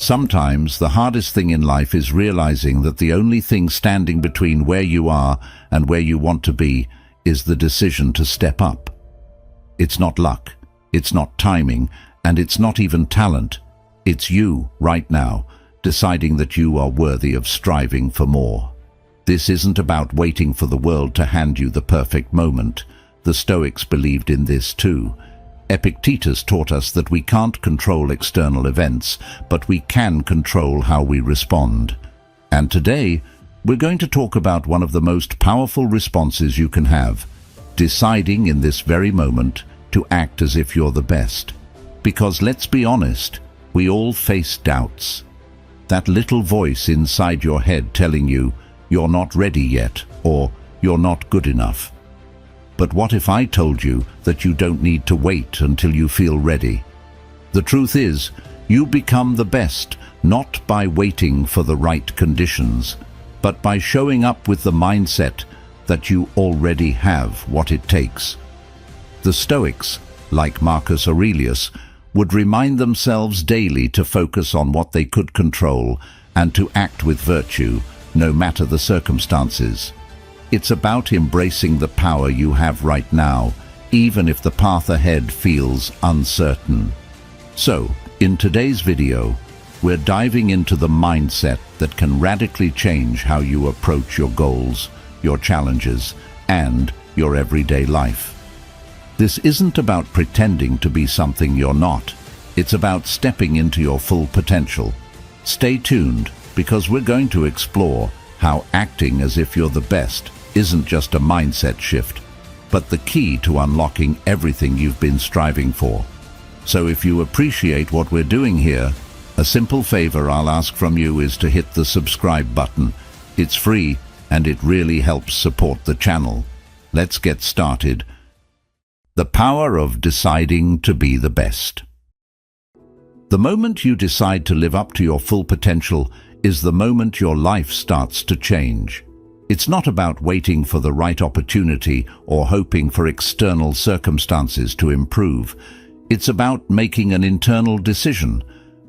Sometimes the hardest thing in life is realizing that the only thing standing between where you are and where you want to be is the decision to step up. It's not luck, it's not timing, and it's not even talent. It's you, right now, deciding that you are worthy of striving for more. This isn't about waiting for the world to hand you the perfect moment. The Stoics believed in this too. Epictetus taught us that we can't control external events, but we can control how we respond. And today, we're going to talk about one of the most powerful responses you can have, deciding in this very moment to act as if you're the best. Because let's be honest, we all face doubts. That little voice inside your head telling you, you're not ready yet, or you're not good enough. But what if I told you that you don't need to wait until you feel ready? The truth is, you become the best, not by waiting for the right conditions, but by showing up with the mindset that you already have what it takes. The Stoics, like Marcus Aurelius, would remind themselves daily to focus on what they could control and to act with virtue, no matter the circumstances. It's about embracing the power you have right now, even if the path ahead feels uncertain. So, in today's video, we're diving into the mindset that can radically change how you approach your goals, your challenges, and your everyday life. This isn't about pretending to be something you're not. It's about stepping into your full potential. Stay tuned, because we're going to explore how acting as if you're the best isn't just a mindset shift, but the key to unlocking everything you've been striving for. So if you appreciate what we're doing here, a simple favor I'll ask from you is to hit the subscribe button. It's free and it really helps support the channel. Let's get started. The power of deciding to be the best. The moment you decide to live up to your full potential is the moment your life starts to change. It's not about waiting for the right opportunity or hoping for external circumstances to improve. It's about making an internal decision,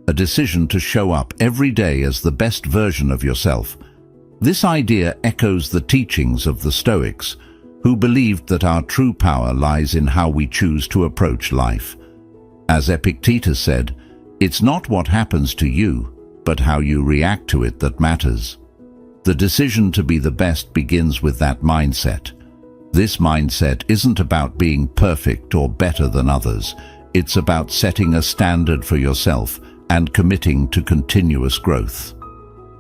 a decision to show up every day as the best version of yourself. This idea echoes the teachings of the Stoics, who believed that our true power lies in how we choose to approach life. As Epictetus said, it's not what happens to you, but how you react to it that matters. The decision to be the best begins with that mindset. This mindset isn't about being perfect or better than others. It's about setting a standard for yourself and committing to continuous growth.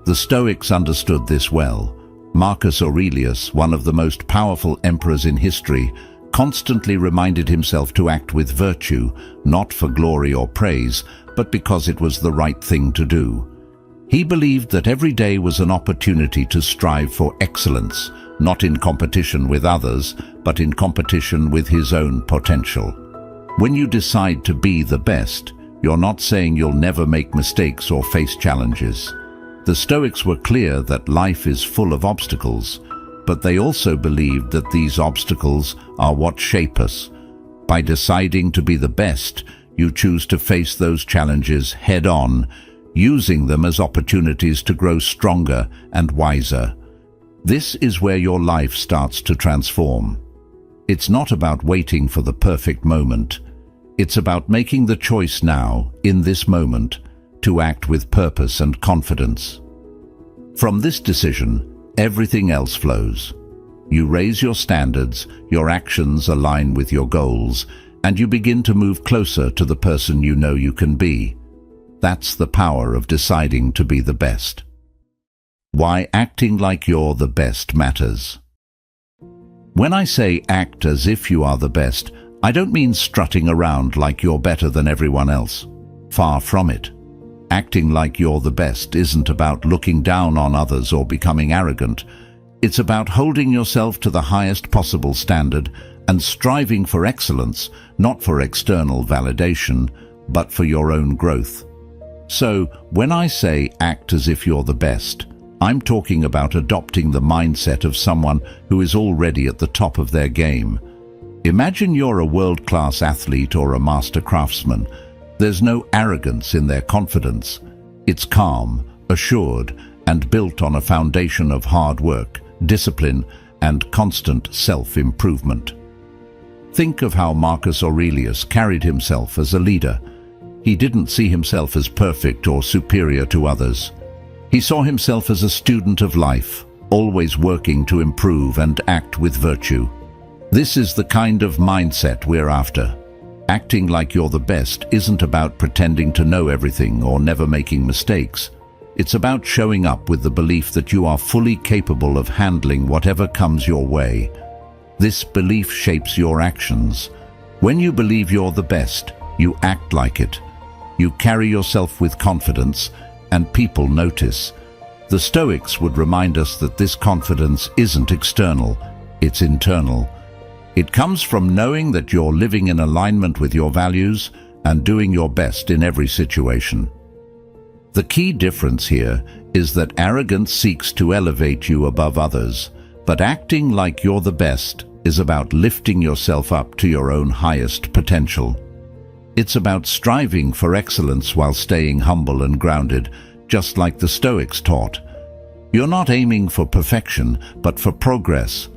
The Stoics understood this well. Marcus Aurelius, one of the most powerful emperors in history, constantly reminded himself to act with virtue, not for glory or praise, but because it was the right thing to do. He believed that every day was an opportunity to strive for excellence, not in competition with others, but in competition with his own potential. When you decide to be the best, you're not saying you'll never make mistakes or face challenges. The Stoics were clear that life is full of obstacles, but they also believed that these obstacles are what shape us. By deciding to be the best, you choose to face those challenges head-on, using them as opportunities to grow stronger and wiser. This is where your life starts to transform. It's not about waiting for the perfect moment. It's about making the choice now, in this moment, to act with purpose and confidence. From this decision, everything else flows. You raise your standards, your actions align with your goals, and you begin to move closer to the person you know you can be. That's the power of deciding to be the best. Why acting like you're the best matters. When I say act as if you are the best, I don't mean strutting around like you're better than everyone else. Far from it. Acting like you're the best isn't about looking down on others or becoming arrogant. It's about holding yourself to the highest possible standard and striving for excellence, not for external validation, but for your own growth. So, when I say act as if you're the best, I'm talking about adopting the mindset of someone who is already at the top of their game. Imagine you're a world-class athlete or a master craftsman. There's no arrogance in their confidence. It's calm, assured, and built on a foundation of hard work, discipline, and constant self-improvement. Think of how Marcus Aurelius carried himself as a leader. He didn't see himself as perfect or superior to others. He saw himself as a student of life, always working to improve and act with virtue. This is the kind of mindset we're after. Acting like you're the best isn't about pretending to know everything or never making mistakes. It's about showing up with the belief that you are fully capable of handling whatever comes your way. This belief shapes your actions. When you believe you're the best, you act like it. You carry yourself with confidence, and people notice. The Stoics would remind us that this confidence isn't external, it's internal. It comes from knowing that you're living in alignment with your values and doing your best in every situation. The key difference here is that arrogance seeks to elevate you above others, but acting like you're the best is about lifting yourself up to your own highest potential. It's about striving for excellence while staying humble and grounded, just like the Stoics taught. You're not aiming for perfection, but for progress,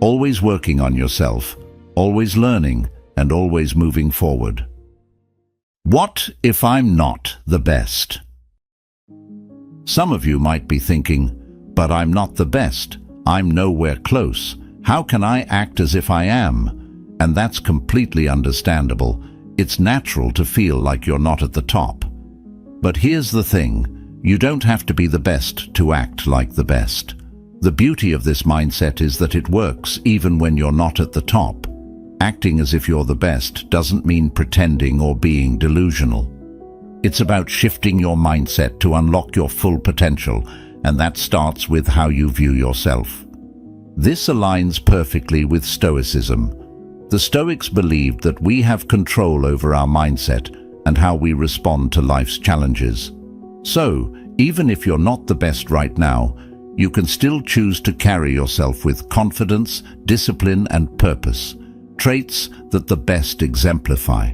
always working on yourself, always learning, and always moving forward. What if I'm not the best? Some of you might be thinking, but I'm not the best. I'm nowhere close. How can I act as if I am? And that's completely understandable. It's natural to feel like you're not at the top. But here's the thing, you don't have to be the best to act like the best. The beauty of this mindset is that it works even when you're not at the top. Acting as if you're the best doesn't mean pretending or being delusional. It's about shifting your mindset to unlock your full potential, and that starts with how you view yourself. This aligns perfectly with Stoicism. The Stoics believed that we have control over our mindset and how we respond to life's challenges. So, even if you're not the best right now, you can still choose to carry yourself with confidence, discipline, and purpose, traits that the best exemplify.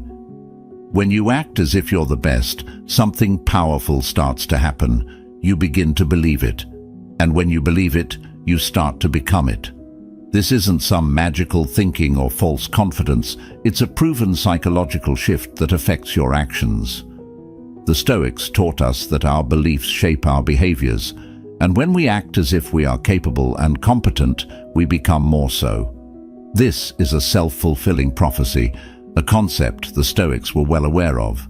When you act as if you're the best, something powerful starts to happen. You begin to believe it. And when you believe it, you start to become it. This isn't some magical thinking or false confidence. It's a proven psychological shift that affects your actions. The Stoics taught us that our beliefs shape our behaviors, and when we act as if we are capable and competent, we become more so. This is a self-fulfilling prophecy, a concept the Stoics were well aware of.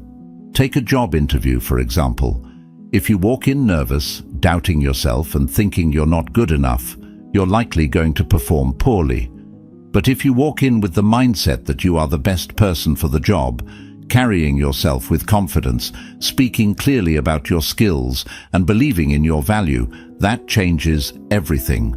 Take a job interview, for example. If you walk in nervous, doubting yourself and thinking you're not good enough, you're likely going to perform poorly. But if you walk in with the mindset that you are the best person for the job, carrying yourself with confidence, speaking clearly about your skills, and believing in your value, that changes everything.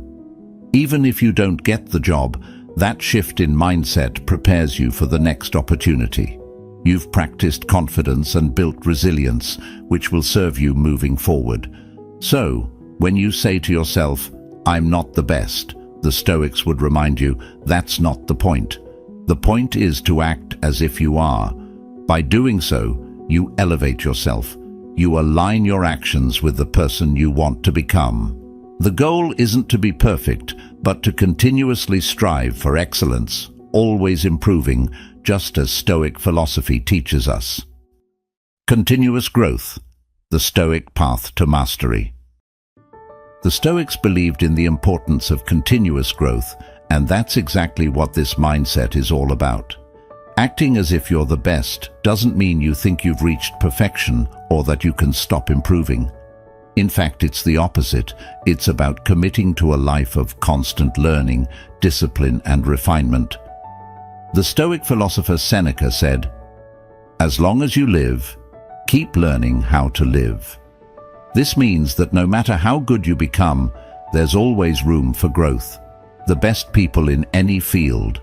Even if you don't get the job, that shift in mindset prepares you for the next opportunity. You've practiced confidence and built resilience, which will serve you moving forward. So, when you say to yourself, "I'm not the best," the Stoics would remind you, that's not the point. The point is to act as if you are. By doing so, you elevate yourself. You align your actions with the person you want to become. The goal isn't to be perfect, but to continuously strive for excellence, always improving, just as Stoic philosophy teaches us. Continuous growth, the Stoic path to mastery. The Stoics believed in the importance of continuous growth, and that's exactly what this mindset is all about. Acting as if you're the best doesn't mean you think you've reached perfection or that you can stop improving. In fact, it's the opposite. It's about committing to a life of constant learning, discipline, and refinement. The Stoic philosopher Seneca said, "As long as you live, keep learning how to live." This means that no matter how good you become, there's always room for growth. The best people in any field,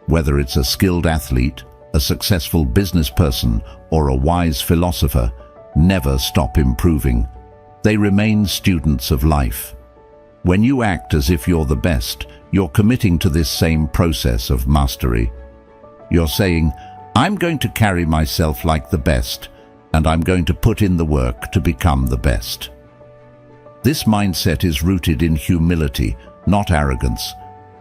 whether it's a skilled athlete, a successful business person, or a wise philosopher, never stop improving. They remain students of life. When you act as if you're the best, you're committing to this same process of mastery. You're saying, "I'm going to carry myself like the best, and I'm going to put in the work to become the best. This mindset is rooted in humility, not arrogance.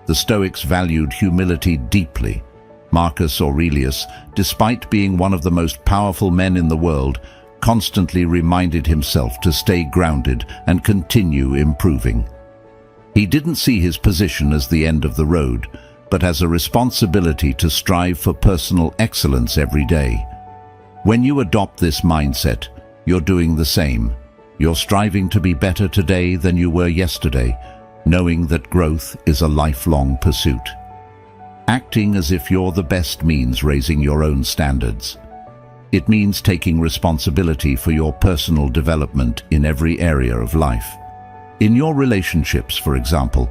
The Stoics valued humility deeply. Marcus Aurelius, despite being one of the most powerful men in the world, constantly reminded himself to stay grounded and continue improving. He didn't see his position as the end of the road, but as a responsibility to strive for personal excellence every day. When you adopt this mindset, you're doing the same. You're striving to be better today than you were yesterday, knowing that growth is a lifelong pursuit. Acting as if you're the best means raising your own standards. It means taking responsibility for your personal development in every area of life. In your relationships, for example,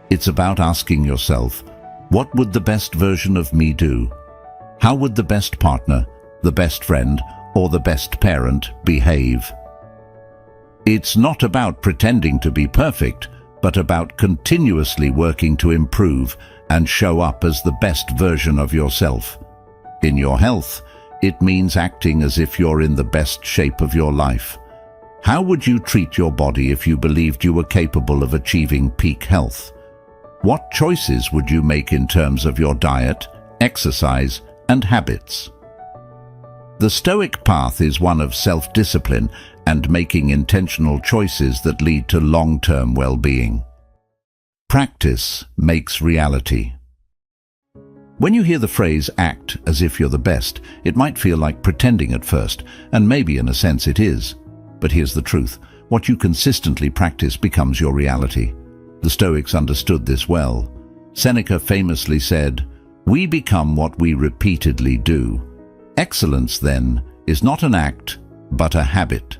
it's about asking yourself, what would the best version of me do? How would the best partner, the best friend, or the best parent behave? It's not about pretending to be perfect, but about continuously working to improve and show up as the best version of yourself. In your health, it means acting as if you're in the best shape of your life. How would you treat your body if you believed you were capable of achieving peak health? What choices would you make in terms of your diet, exercise, and habits? The Stoic path is one of self-discipline and making intentional choices that lead to long-term well-being. Practice makes reality. When you hear the phrase act as if you're the best, it might feel like pretending at first, and maybe in a sense it is. But here's the truth. What you consistently practice becomes your reality. The Stoics understood this well. Seneca famously said, "We become what we repeatedly do." Excellence, then, is not an act, but a habit.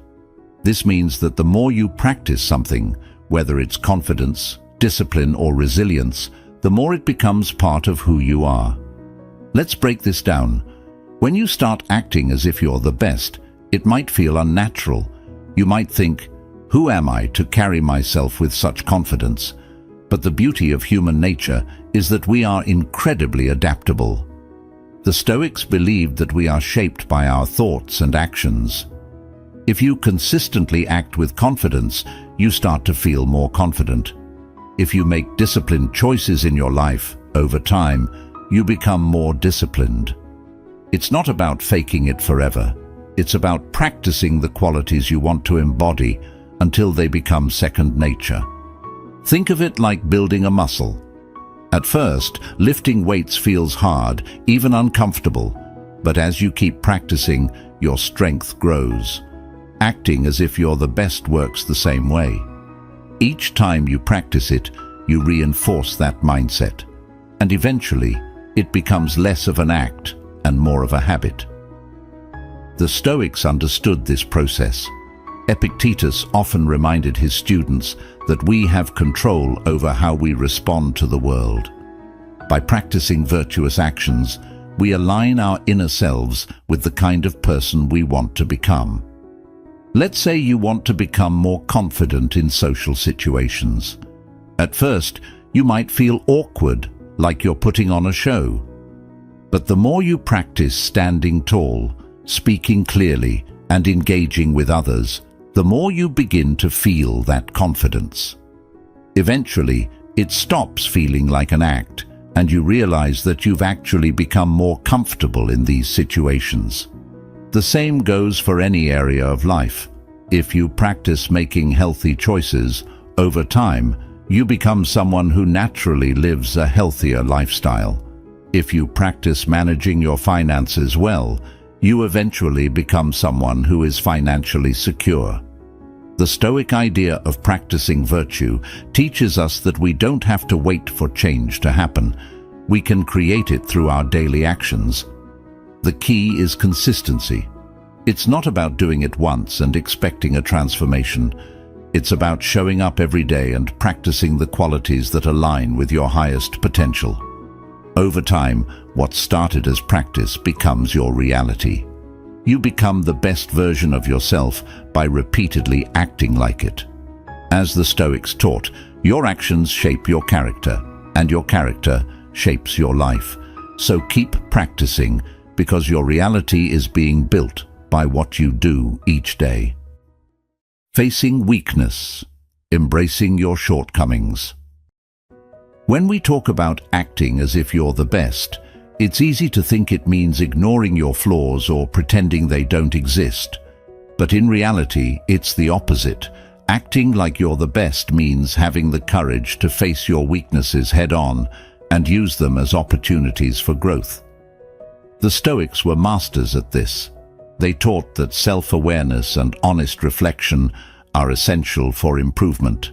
This means that the more you practice something, whether it's confidence, discipline, or resilience, the more it becomes part of who you are. Let's break this down. When you start acting as if you're the best, it might feel unnatural. You might think, who am I to carry myself with such confidence? But the beauty of human nature is that we are incredibly adaptable. The Stoics believed that we are shaped by our thoughts and actions. If you consistently act with confidence, you start to feel more confident. If you make disciplined choices in your life, over time, you become more disciplined. It's not about faking it forever. It's about practicing the qualities you want to embody until they become second nature. Think of it like building a muscle. At first, lifting weights feels hard, even uncomfortable, but as you keep practicing, your strength grows. Acting as if you're the best works the same way. Each time you practice it, you reinforce that mindset, and eventually, it becomes less of an act and more of a habit. The Stoics understood this process. Epictetus often reminded his students that we have control over how we respond to the world. By practicing virtuous actions, we align our inner selves with the kind of person we want to become. Let's say you want to become more confident in social situations. At first, you might feel awkward, like you're putting on a show. But the more you practice standing tall, speaking clearly, and engaging with others, the more you begin to feel that confidence. Eventually, it stops feeling like an act, and you realize that you've actually become more comfortable in these situations. The same goes for any area of life. If you practice making healthy choices, over time, you become someone who naturally lives a healthier lifestyle. If you practice managing your finances well, you eventually become someone who is financially secure. The Stoic idea of practicing virtue teaches us that we don't have to wait for change to happen. We can create it through our daily actions. The key is consistency. It's not about doing it once and expecting a transformation. It's about showing up every day and practicing the qualities that align with your highest potential. Over time, what started as practice becomes your reality. You become the best version of yourself by repeatedly acting like it. As the Stoics taught, your actions shape your character, and your character shapes your life. So keep practicing, because your reality is being built by what you do each day. Facing weakness, embracing your shortcomings. When we talk about acting as if you're the best, it's easy to think it means ignoring your flaws or pretending they don't exist. But in reality, it's the opposite. Acting like you're the best means having the courage to face your weaknesses head-on and use them as opportunities for growth. The Stoics were masters at this. They taught that self-awareness and honest reflection are essential for improvement.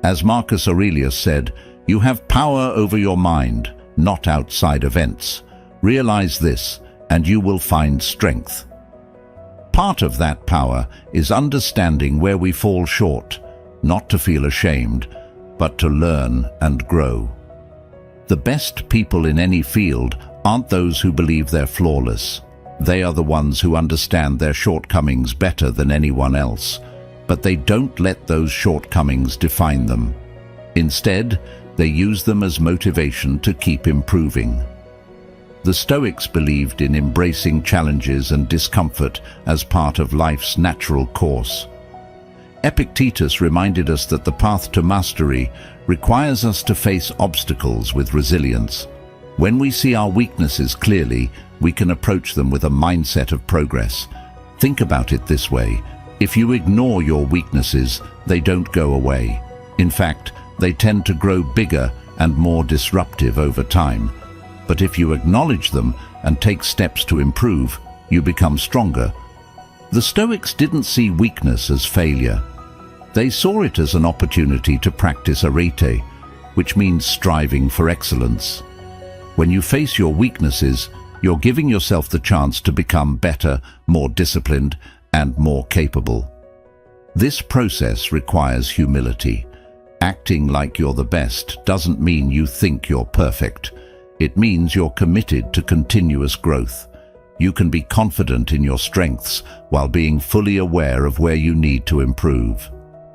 As Marcus Aurelius said, "You have power over your mind, not outside events. Realize this, and you will find strength." Part of that power is understanding where we fall short, not to feel ashamed, but to learn and grow. The best people in any field aren't those who believe they're flawless. They are the ones who understand their shortcomings better than anyone else, but they don't let those shortcomings define them. Instead, they use them as motivation to keep improving. The Stoics believed in embracing challenges and discomfort as part of life's natural course. Epictetus reminded us that the path to mastery requires us to face obstacles with resilience. When we see our weaknesses clearly, we can approach them with a mindset of progress. Think about it this way: if you ignore your weaknesses, they don't go away. In fact, they tend to grow bigger and more disruptive over time. But if you acknowledge them and take steps to improve, you become stronger. The Stoics didn't see weakness as failure. They saw it as an opportunity to practice arete, which means striving for excellence. When you face your weaknesses, you're giving yourself the chance to become better, more disciplined, and more capable. This process requires humility. Acting like you're the best doesn't mean you think you're perfect. It means you're committed to continuous growth. You can be confident in your strengths while being fully aware of where you need to improve.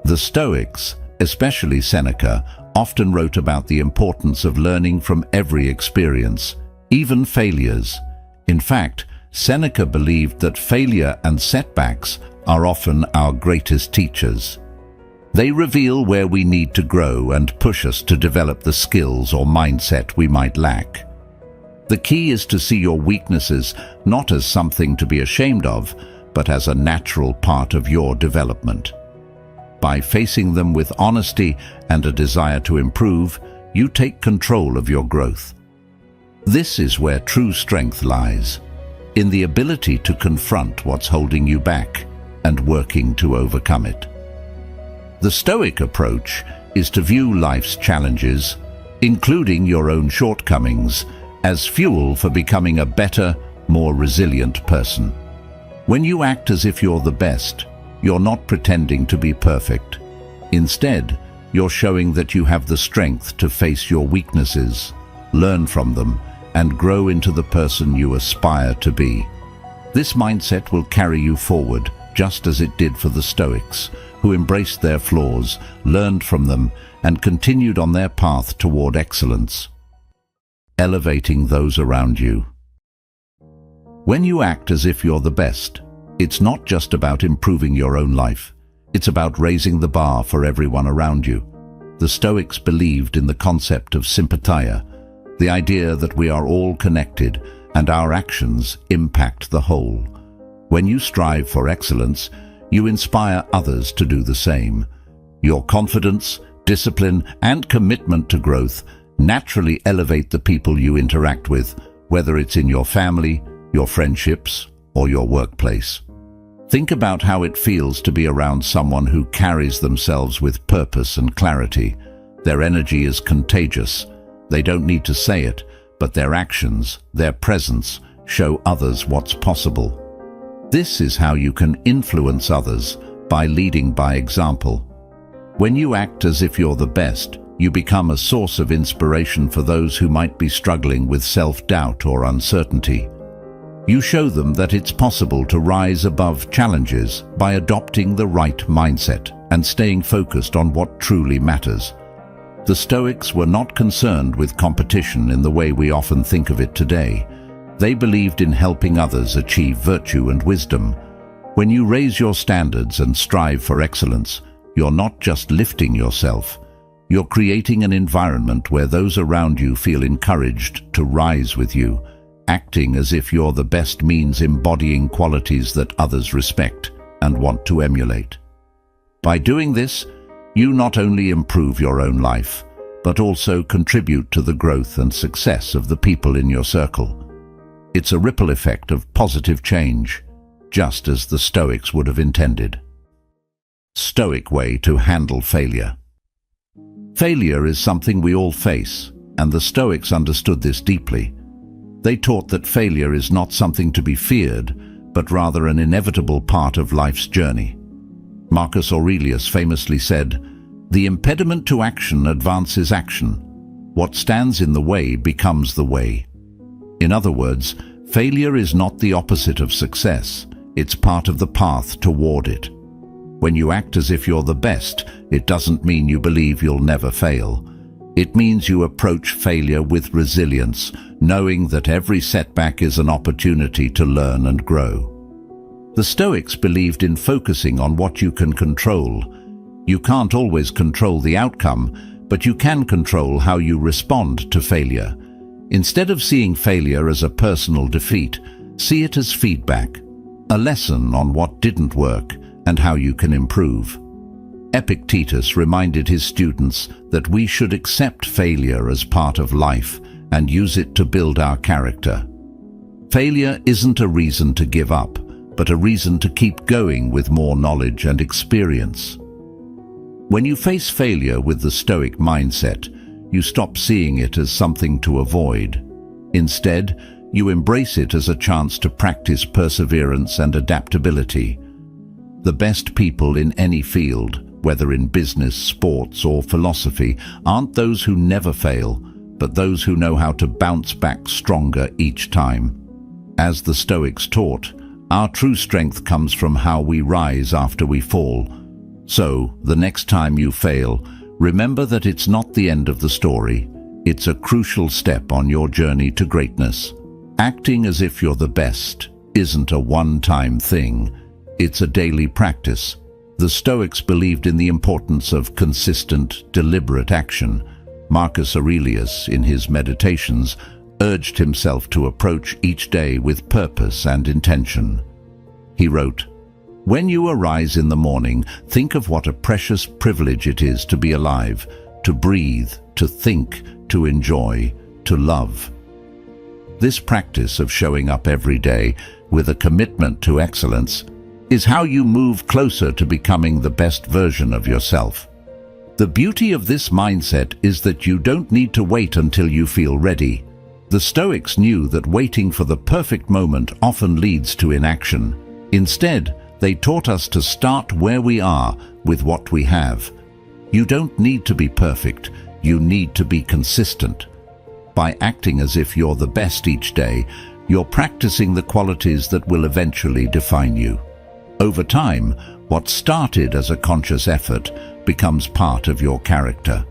The Stoics, especially Seneca, often wrote about the importance of learning from every experience, even failures. In fact, Seneca believed that failure and setbacks are often our greatest teachers. They reveal where we need to grow and push us to develop the skills or mindset we might lack. The key is to see your weaknesses not as something to be ashamed of, but as a natural part of your development. By facing them with honesty and a desire to improve, you take control of your growth. This is where true strength lies, in the ability to confront what's holding you back and working to overcome it. The Stoic approach is to view life's challenges, including your own shortcomings, as fuel for becoming a better, more resilient person. When you act as if you're the best, you're not pretending to be perfect. Instead, you're showing that you have the strength to face your weaknesses, learn from them, and grow into the person you aspire to be. This mindset will carry you forward, just as it did for the Stoics, who embraced their flaws, learned from them, and continued on their path toward excellence. Elevating those around you. When you act as if you're the best, it's not just about improving your own life. It's about raising the bar for everyone around you. The Stoics believed in the concept of sympatheia, the idea that we are all connected and our actions impact the whole. When you strive for excellence, you inspire others to do the same. Your confidence, discipline, and commitment to growth naturally elevate the people you interact with, whether it's in your family, your friendships, or your workplace. Think about how it feels to be around someone who carries themselves with purpose and clarity. Their energy is contagious. They don't need to say it, but their actions, their presence, show others what's possible. This is how you can influence others, by leading by example. When you act as if you're the best, you become a source of inspiration for those who might be struggling with self-doubt or uncertainty. You show them that it's possible to rise above challenges by adopting the right mindset and staying focused on what truly matters. The Stoics were not concerned with competition in the way we often think of it today. They believed in helping others achieve virtue and wisdom. When you raise your standards and strive for excellence, you're not just lifting yourself. You're creating an environment where those around you feel encouraged to rise with you. Acting as if you're the best means embodying qualities that others respect and want to emulate. By doing this, you not only improve your own life, but also contribute to the growth and success of the people in your circle. It's a ripple effect of positive change, just as the Stoics would have intended. Stoic way to handle failure. Failure is something we all face, and the Stoics understood this deeply. They taught that failure is not something to be feared, but rather an inevitable part of life's journey. Marcus Aurelius famously said, "The impediment to action advances action. What stands in the way becomes the way." In other words, failure is not the opposite of success, it's part of the path toward it. When you act as if you're the best, it doesn't mean you believe you'll never fail. It means you approach failure with resilience, knowing that every setback is an opportunity to learn and grow. The Stoics believed in focusing on what you can control. You can't always control the outcome, but you can control how you respond to failure. Instead of seeing failure as a personal defeat, see it as feedback, a lesson on what didn't work and how you can improve. Epictetus reminded his students that we should accept failure as part of life and use it to build our character. Failure isn't a reason to give up, but a reason to keep going with more knowledge and experience. When you face failure with the Stoic mindset, you stop seeing it as something to avoid. Instead, you embrace it as a chance to practice perseverance and adaptability. The best people in any field, whether in business, sports, or philosophy, aren't those who never fail, but those who know how to bounce back stronger each time. As the Stoics taught, our true strength comes from how we rise after we fall. So, the next time you fail, remember that it's not the end of the story. It's a crucial step on your journey to greatness. Acting as if you're the best isn't a one-time thing. It's a daily practice. The Stoics believed in the importance of consistent, deliberate action. Marcus Aurelius, in his Meditations, urged himself to approach each day with purpose and intention. He wrote, "When you arise in the morning, think of what a precious privilege it is to be alive, to breathe, to think, to enjoy, to love." This practice of showing up every day with a commitment to excellence is how you move closer to becoming the best version of yourself. The beauty of this mindset is that you don't need to wait until you feel ready. The Stoics knew that waiting for the perfect moment often leads to inaction. Instead, they taught us to start where we are with what we have. You don't need to be perfect, you need to be consistent. By acting as if you're the best each day, you're practicing the qualities that will eventually define you. Over time, what started as a conscious effort becomes part of your character.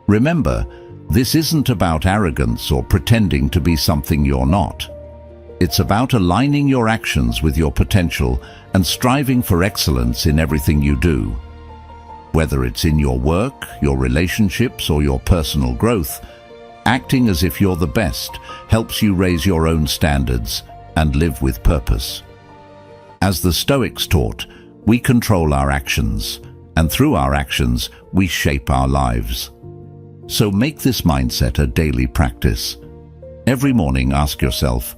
Remember, this isn't about arrogance or pretending to be something you're not. It's about aligning your actions with your potential and striving for excellence in everything you do. Whether it's in your work, your relationships, or your personal growth, acting as if you're the best helps you raise your own standards and live with purpose. As the Stoics taught, we control our actions, and through our actions, we shape our lives. So make this mindset a daily practice. Every morning, ask yourself,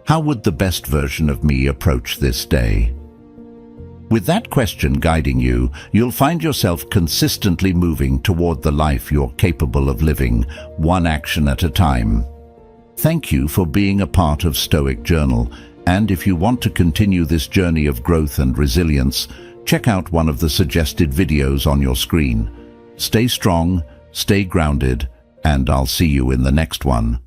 how would the best version of me approach this day? With that question guiding you, you'll find yourself consistently moving toward the life you're capable of living, one action at a time. Thank you for being a part of Stoic Journal, and if you want to continue this journey of growth and resilience, check out one of the suggested videos on your screen. Stay strong, stay grounded, and I'll see you in the next one.